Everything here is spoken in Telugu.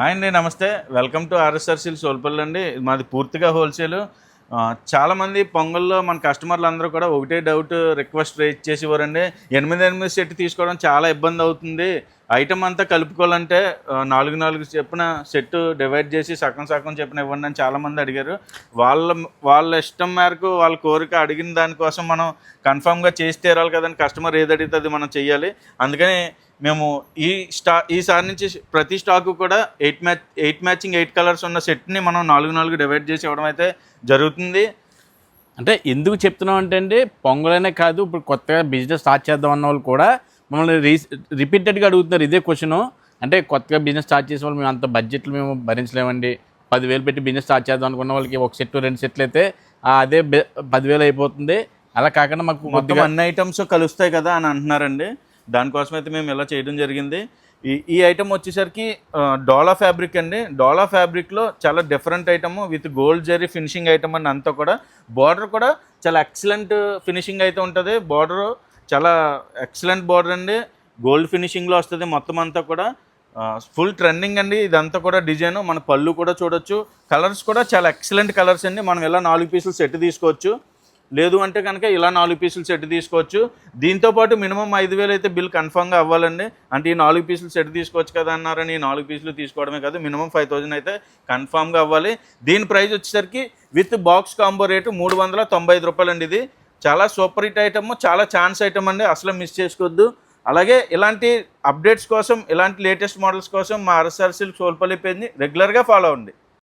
హాయ్ అండి, నమస్తే. వెల్కమ్ టు ఆర్ఎస్ఆర్ సిల్క్స్ సోల్పల్లి అండి. మాది పూర్తిగా హోల్సేల్. చాలామంది పొంగల్లో మన కస్టమర్లు అందరూ కూడా ఒకటే డౌట్ రిక్వెస్ట్ రేజ్ చేసేవారండి. 8 సెట్ తీసుకోవడం చాలా ఇబ్బంది అవుతుంది. ఐటమ్ అంతా కలుపుకోవాలంటే 4 చెప్పున సెట్ డివైడ్ చేసి సగం సగం చెప్పున ఇవ్వండి అని చాలామంది అడిగారు. వాళ్ళ వాళ్ళ ఇష్టం మేరకు వాళ్ళ కోరిక అడిగిన దానికోసం మనం కన్ఫామ్గా చేసి తీరాలి కదండి. కస్టమర్ ఏది అడిగితే అది మనం చెయ్యాలి. అందుకని మేము ఈసారి నుంచి ప్రతి స్టాకు కూడా 8 మ్యాచింగ్ 8 కలర్స్ ఉన్న సెట్ని మనం 4 డివైడ్ చేసి ఇవ్వడం అయితే జరుగుతుంది. అంటే ఎందుకు చెప్తున్నాం అంటే అండి, పొంగలనే కాదు, ఇప్పుడు కొత్తగా బిజినెస్ స్టార్ట్ చేద్దాం అన్న వాళ్ళు కూడా మమ్మల్ని రిపీటెడ్గా అడుగుతున్నారు ఇదే క్వశ్చను. అంటే కొత్తగా బిజినెస్ స్టార్ట్ చేసే వాళ్ళు మేము అంత బడ్జెట్లు మేము భరించలేమండి, 10,000 పెట్టి బిజినెస్ స్టార్ట్ చేద్దాం అనుకున్న వాళ్ళకి ఒక సెట్ 2 సెట్లు అయితే అదే 10,000 అయిపోతుంది. అలా కాకుండా మాకు మొత్తం అన్ని ఐటమ్స్ కలుస్తాయి కదా అని అంటున్నారండి. దానికోసం అయితే మేము ఇలా చేయడం జరిగింది. ఈ ఐటమ్ వచ్చేసరికి డోలా ఫ్యాబ్రిక్ అండి. డోలా ఫ్యాబ్రిక్లో చాలా different item with gold zari finishing item అండి. అంతా కూడా బార్డర్ కూడా చాలా ఎక్సలెంట్ ఫినిషింగ్ అయితే ఉంటుంది. బార్డర్ చాలా ఎక్సలెంట్ బార్డర్ అండి, గోల్డ్ ఫినిషింగ్లో వస్తుంది. మొత్తం అంతా కూడా ఫుల్ ట్రెండింగ్ అండి. ఇదంతా కూడా డిజైన్. మన పళ్ళు కూడా చూడొచ్చు. కలర్స్ కూడా చాలా ఎక్సలెంట్ కలర్స్ అండి. మనం ఇలా 4 పీసులు సెట్ తీసుకోవచ్చు, లేదు అంటే కనుక ఇలా 4 పీసులు సెట్ తీసుకోవచ్చు. దీంతోపాటు మినిమం 5,000 అయితే బిల్ కన్ఫామ్గా అవ్వాలండి. అంటే ఈ 4 పీసులు సెట్ తీసుకోవచ్చు కదా అన్నారని ఈ 4 పీసులు తీసుకోవడమే కాదు, మినిమం 5,000 అయితే కన్ఫామ్గా అవ్వాలి. దీని ప్రైస్ వచ్చేసరికి విత్ బాక్స్ కాంబో రేటు 395 రూపాయలు అండి. ఇది చాలా సూపర్ హిట్ ఐటమ్, చాలా ఛాన్స్ ఐటమ్ అండి, అసలు మిస్ చేసుకోవద్దు. అలాగే ఇలాంటి అప్డేట్స్ కోసం, ఇలాంటి లేటెస్ట్ మోడల్స్ కోసం మా ఆర్ఎస్ఆర్ సిల్క్స్ సోల్పల్లి పేజ్ని రెగ్యులర్గా ఫాలో అవ్వండి.